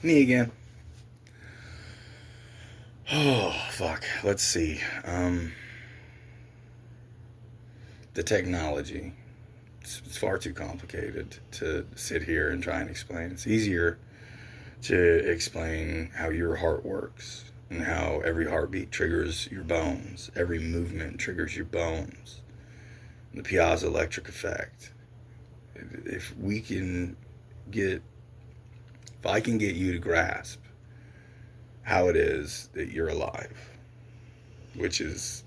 Me again. Oh, fuck. Let's see. The technology. It's far too complicated to sit here and try and explain. It's easier to explain how your heart works and how every heartbeat triggers your bones. Every movement triggers your bones. The Piazza electric effect. If we can get, if I can get you to grasp how it is that you're alive, which is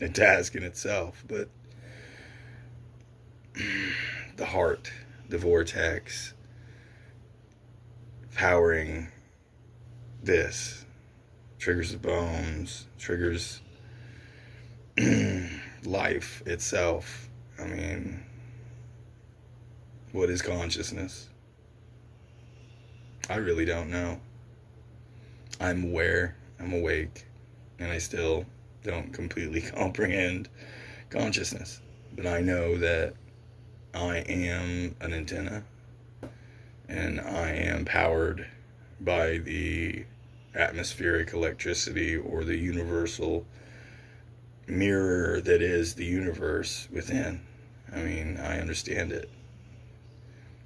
a task in itself, but the heart, the vortex, powering this, triggers the bones, triggers life itself. I mean, what is consciousness? I really don't know. I'm aware, I'm awake, and I still don't completely comprehend consciousness. But I know that I am an antenna, and I am powered by the atmospheric electricity or the universal mirror that is the universe within. I mean, I understand it.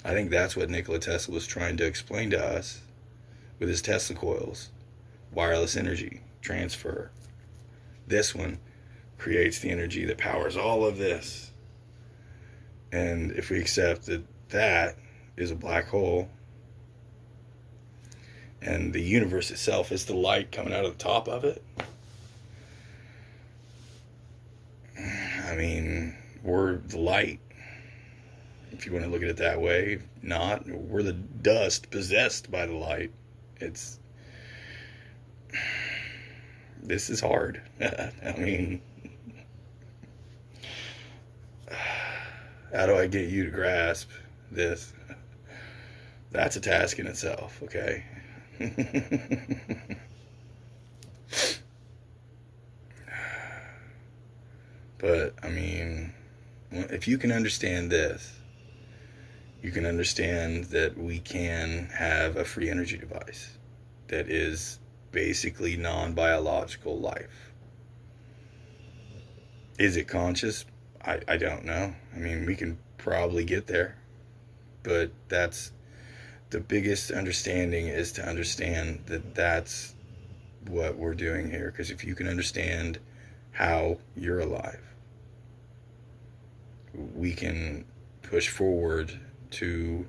I think that's what Nikola Tesla was trying to explain to us with his Tesla coils. Wireless energy transfer. This one creates the energy that powers all of this. And if we accept that that is a black hole and the universe itself is the light coming out of the top of it, I mean, we're the light. If you want to look at it that way, not, we're the dust possessed by the light. This is hard. I mean, how do I get you to grasp this? That's a task in itself, okay? But, I mean, if you can understand this, you can understand that we can have a free energy device that is basically non-biological life. Is it conscious? I don't know. I mean, we can probably get there. But that's the biggest understanding, is to understand that that's what we're doing here. Because if you can understand how you're alive, we can push forward to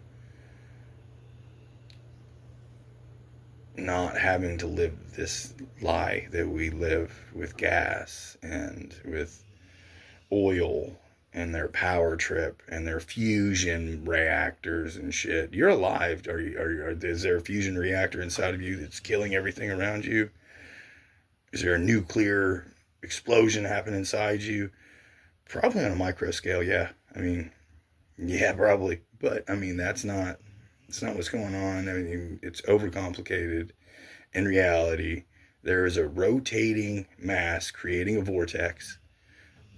not having to live this lie that we live with gas and with oil and their power trip and their fusion reactors and shit. You're alive. Is there a fusion reactor inside of you that's killing everything around you? Is there a nuclear explosion happening inside you? Probably on a micro scale, yeah. I mean, yeah, probably. But I mean, it's not what's going on. I mean, it's overcomplicated. In reality, there is a rotating mass creating a vortex.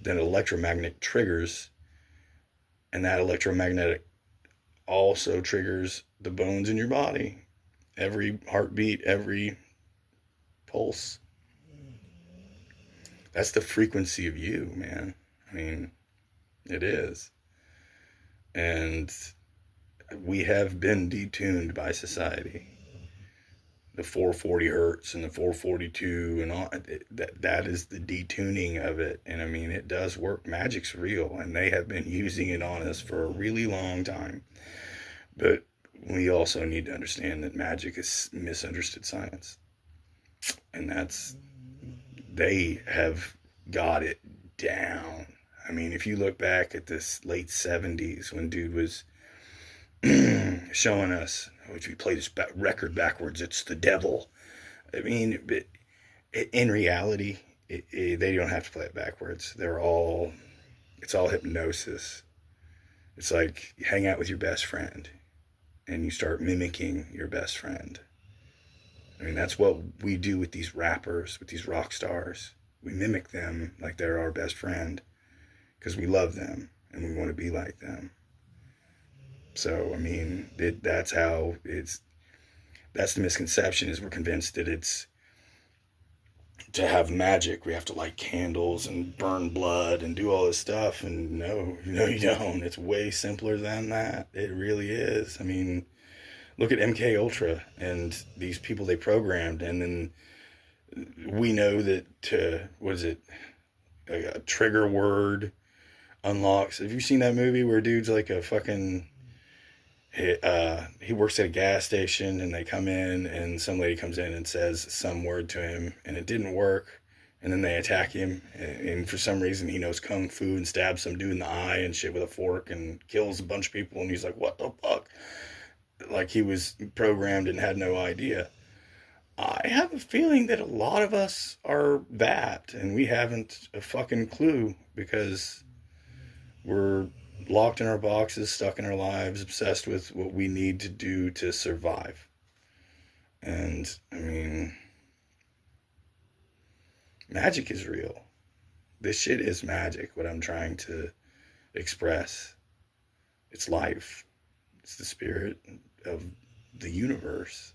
Then an electromagnet triggers, and that electromagnetic also triggers the bones in your body. Every heartbeat, every pulse. That's the frequency of you, man. I mean, it is. And we have been detuned by society. The 440 hertz and the 442 and all that is the detuning of it. And I mean, it does work. Magic's real, and they have been using it on us for a really long time. But we also need to understand that magic is misunderstood science, and they have got it down. I mean, if you look back at this late 70s when dude was showing us, if you play this record backwards, it's the devil. I mean, in reality, they don't have to play it backwards. It's all hypnosis. It's like you hang out with your best friend and you start mimicking your best friend. I mean, that's what we do with these rappers, with these rock stars. We mimic them like they're our best friend because we love them and we want to be like them. So, I mean, that's how that's the misconception, is we're convinced that it's to have magic, we have to light candles and burn blood and do all this stuff. And no, no, you don't. It's way simpler than that. It really is. I mean, look at MK Ultra and these people they programmed, and then we know that what is it? A trigger word unlocks. Have you seen that movie where dude's like a fucking he works at a gas station, and they come in, and some lady comes in and says some word to him, and it didn't work, and then they attack him, and for some reason he knows kung fu and stabs some dude in the eye and shit with a fork and kills a bunch of people, and he's like, what the fuck? Like he was programmed and had no idea. I have a feeling that a lot of us are that, and we haven't a fucking clue, because we're locked in our boxes, stuck in our lives, obsessed with what we need to do to survive. And, I mean, magic is real. This shit is magic, what I'm trying to express. It's life. It's the spirit of the universe.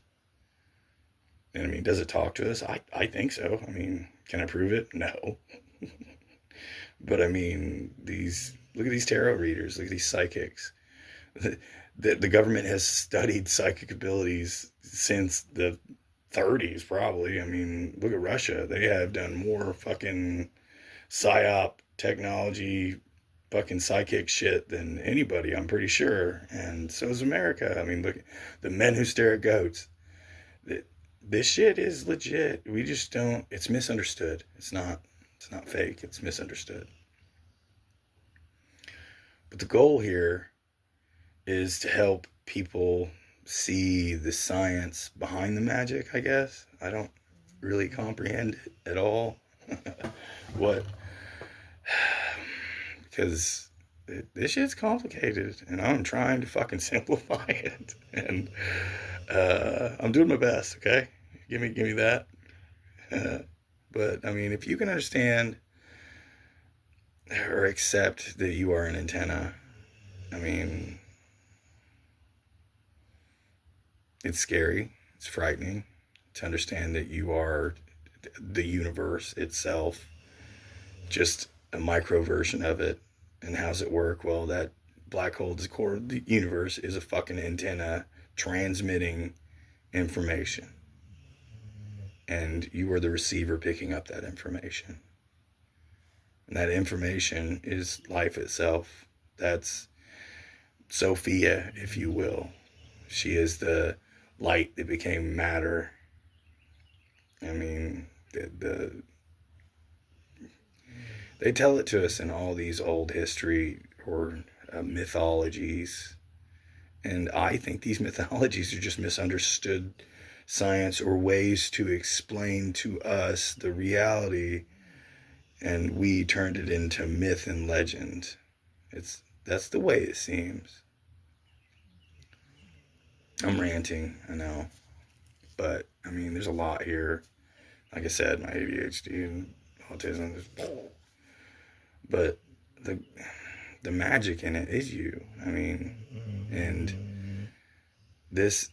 And, I mean, does it talk to us? I think so. I mean, can I prove it? No. But, I mean, look at these tarot readers, look at these psychics. The government has studied psychic abilities since the 30s, probably. I mean, look at Russia. They have done more fucking psyop technology, fucking psychic shit than anybody, I'm pretty sure. And so is America. I mean, look at the men who stare at goats. This shit is legit. We just don't, it's misunderstood. It's not fake. It's misunderstood. But the goal here is to help people see the science behind the magic, I guess. I don't really comprehend it at all. What? Because this shit's complicated, and I'm trying to fucking simplify it. And I'm doing my best, okay? Give me that. But, I mean, if you can understand or accept that you are an antenna, I mean, it's scary, it's frightening to understand that you are the universe itself, just a micro version of it. And how's it work? Well, that black hole, the core of the universe, is a fucking antenna transmitting information. And you are the receiver picking up that information. And that information is life itself. That's Sophia, if you will. She is the light that became matter. I mean, they tell it to us in all these old history or mythologies. And I think these mythologies are just misunderstood science, or ways to explain to us the reality, and we turned it into myth and legend. That's the way it seems. I'm ranting, I know. But, I mean, there's a lot here. Like I said, my ADHD and autism. But the magic in it is you. I mean, and this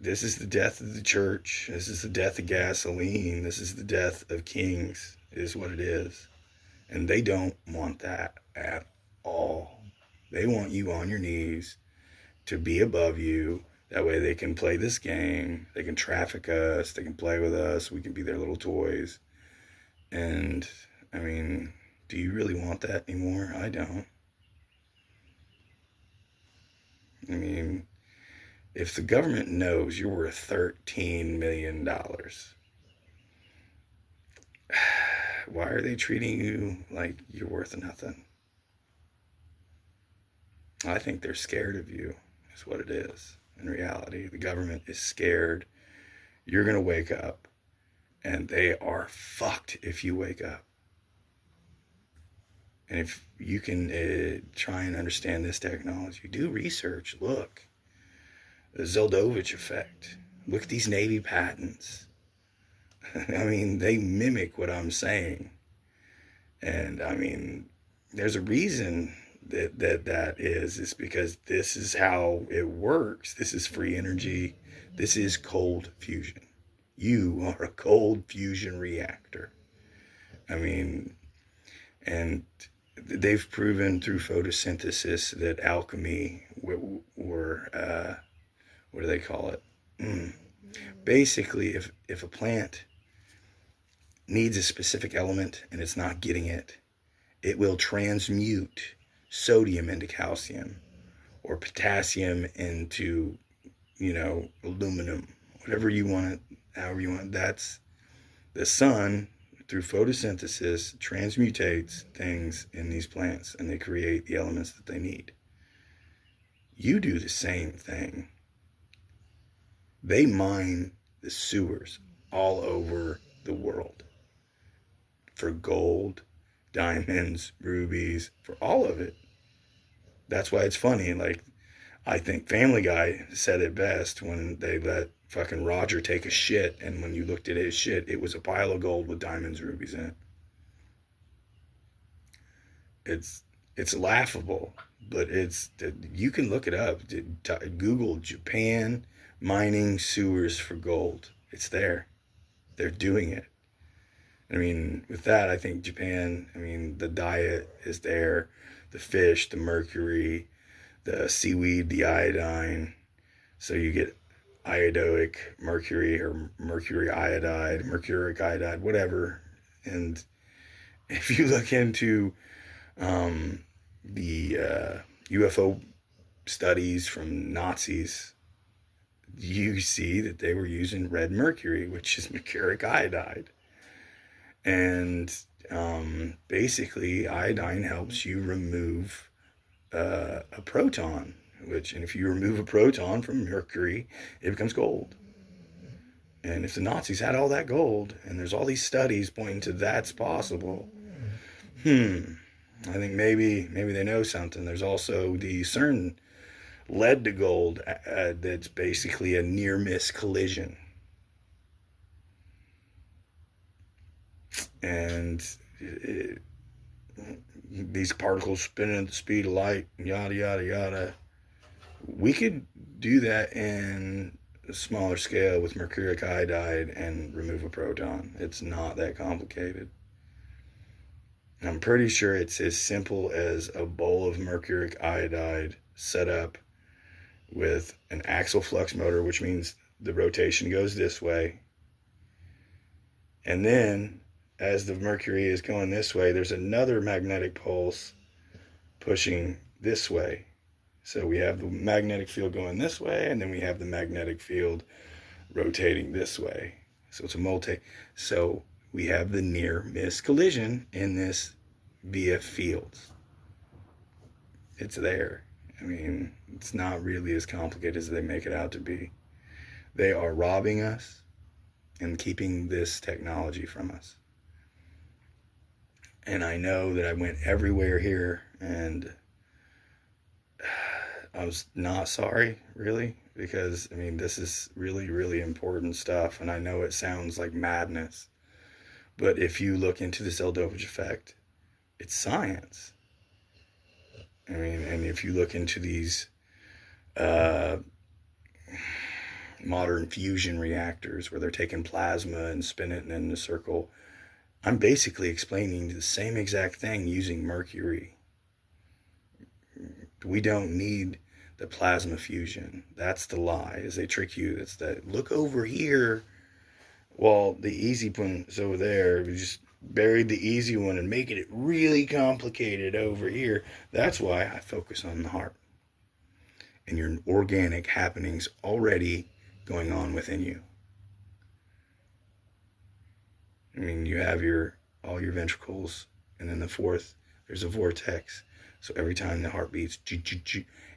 is the death of the church. This is the death of gasoline. This is the death of kings, is what it is. And they don't want that at all. They want you on your knees to be above you. That way they can play this game. They can traffic us. They can play with us. We can be their little toys. And, I mean, do you really want that anymore? I don't. I mean, if the government knows you're worth $13 million, why are they treating you like you're worth nothing? I think they're scared of you, is what it is. In reality, the government is scared you're going to wake up, and they are fucked if you wake up. And if you can try and understand this technology, do research, look. The Zeldovich effect. Look at these Navy patents. I mean, they mimic what I'm saying. And, I mean, there's a reason that is because this is how it works. This is free energy. This is cold fusion. You are a cold fusion reactor. I mean, and they've proven through photosynthesis that alchemy were what do they call it? Basically, if a plant needs a specific element and it's not getting it, it will transmute sodium into calcium or potassium into, aluminum, whatever you want it, however you want it. That's the sun through photosynthesis transmutates things in these plants and they create the elements that they need. You do the same thing. They mine the sewers all over the world for gold, diamonds, rubies, for all of it. That's why it's funny. Like, I think Family Guy said it best when they let fucking Roger take a shit, and when you looked at his shit, it was a pile of gold with diamonds, rubies in it. It's laughable, but you can look it up. Google Japan mining sewers for gold. It's there. They're doing it. I mean, with that, I think Japan, the diet is there. The fish, the mercury, the seaweed, the iodine. So you get iodoic mercury or mercury iodide, mercuric iodide, whatever. And if you look into the UFO studies from Nazis, you see that they were using red mercury, which is mercuric iodide. And basically, iodine helps you remove a proton, and if you remove a proton from mercury, it becomes gold. And if the Nazis had all that gold, and there's all these studies pointing to that's possible, I think maybe they know something. There's also the CERN lead to gold that's basically a near-miss collision. And these particles spinning at the speed of light, yada, yada, yada. We could do that in a smaller scale with mercuric iodide and remove a proton. It's not that complicated. I'm pretty sure it's as simple as a bowl of mercuric iodide set up with an axial flux motor, which means the rotation goes this way. And then, as the mercury is going this way, there's another magnetic pulse pushing this way. So we have the magnetic field going this way, and then we have the magnetic field rotating this way. So it's a So we have the near-miss collision in this via fields. It's there. It's not really as complicated as they make it out to be. They are robbing us and keeping this technology from us. And I know that I went everywhere here, and I was not sorry, really, because, this is really, really important stuff, and I know it sounds like madness, but if you look into the Zeldovich effect, it's science. And if you look into these modern fusion reactors where they're taking plasma and spinning it in a circle, I'm basically explaining the same exact thing using mercury. We don't need the plasma fusion. That's the lie, is they trick you. That's that, look over here. Well, the easy one is over there. We just buried the easy one and making it really complicated over here. That's why I focus on the heart and your organic happenings already going on within you. You have all your ventricles, and then the fourth, there's a vortex. So every time the heart beats,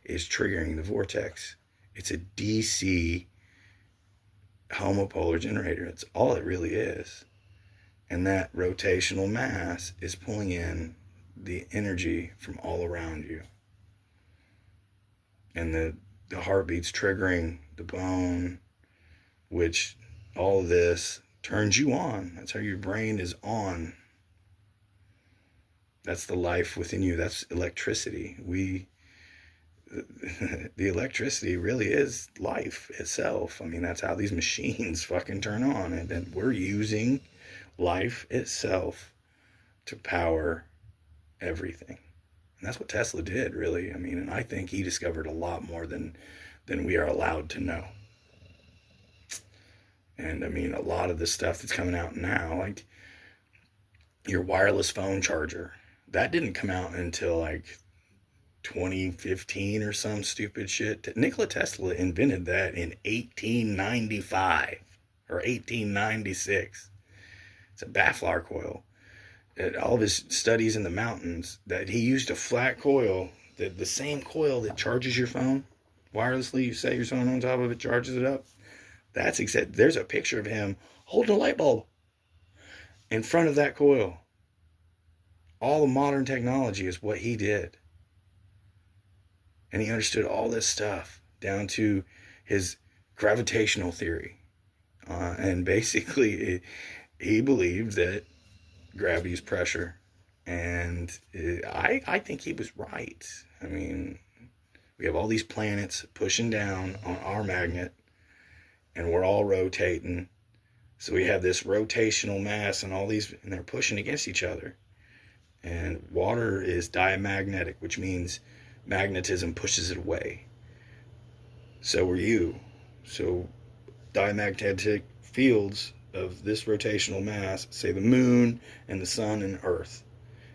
is triggering the vortex. It's a DC homopolar generator. That's all it really is. And that rotational mass is pulling in the energy from all around you. And the heartbeat's triggering the bone, which all of this turns you on. That's how your brain is on. That's the life within you. That's electricity. The electricity really is life itself. I mean, that's how these machines fucking turn on. And then we're using life itself to power everything. And that's what Tesla did, really. I mean, and I think he discovered a lot more than we are allowed to know. And I mean, a lot of the stuff that's coming out now, like your wireless phone charger, that didn't come out until like 2015 or some stupid shit. Nikola Tesla invented that in 1895 or 1896. It's a Baflar coil. All of his studies in the mountains, that he used a flat coil, the same coil that charges your phone wirelessly. You set your phone on top of it, charges it up. That's exact. There's a picture of him holding a light bulb in front of that coil. All the modern technology is what he did. And he understood all this stuff down to his gravitational theory. And basically, he believed that gravity is pressure. And I think he was right. I mean, we have all these planets pushing down on our magnet, and we're all rotating. So we have this rotational mass and all these, and they're pushing against each other. And water is diamagnetic, which means magnetism pushes it away. So are you. So diamagnetic fields of this rotational mass, say the moon and the sun and Earth,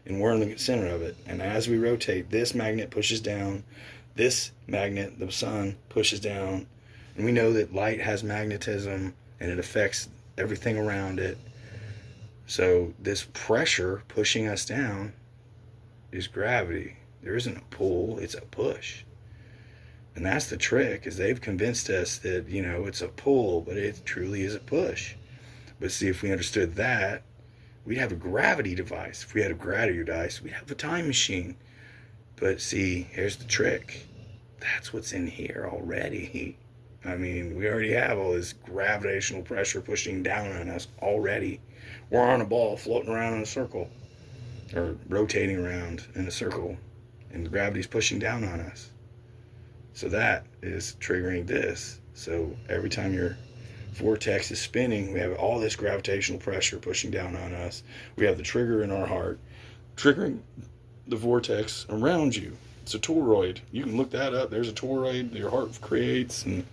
and we're in the center of it. And as we rotate, this magnet pushes down, this magnet, the sun, pushes down. And we know that light has magnetism and it affects everything around it. So this pressure pushing us down is gravity. There isn't a pull, it's a push. And that's the trick, is they've convinced us that, you know, it's a pull, but it truly is a push. But see, if we understood that, we'd have a gravity device. If we had a gravity device, we'd have a time machine. But see, here's the trick. That's what's in here already. I mean, we already have all this gravitational pressure pushing down on us already. We're on a ball floating around in a circle, or rotating around in a circle, and the gravity's pushing down on us. So that is triggering this. So every time your vortex is spinning, we have all this gravitational pressure pushing down on us. We have the trigger in our heart triggering the vortex around you. It's a toroid. You can look that up. There's a toroid that your heart creates, and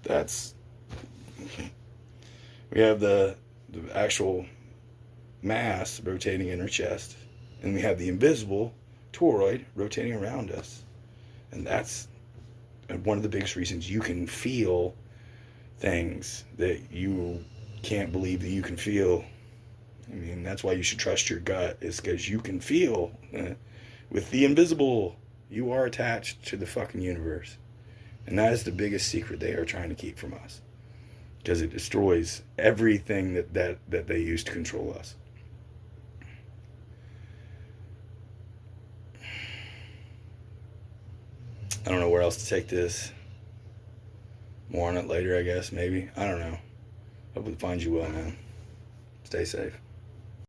that's, we have the actual mass rotating in our chest, and we have the invisible toroid rotating around us. And that's one of the biggest reasons you can feel things that you can't believe that you can feel. I mean, that's why you should trust your gut, is because you can feel with the invisible. You are attached to the fucking universe. And that is the biggest secret they are trying to keep from us, because it destroys everything that they use to control us. I don't know where else to take this. More on it later, I guess, maybe. I don't know. Hope it finds you well, man. Stay safe.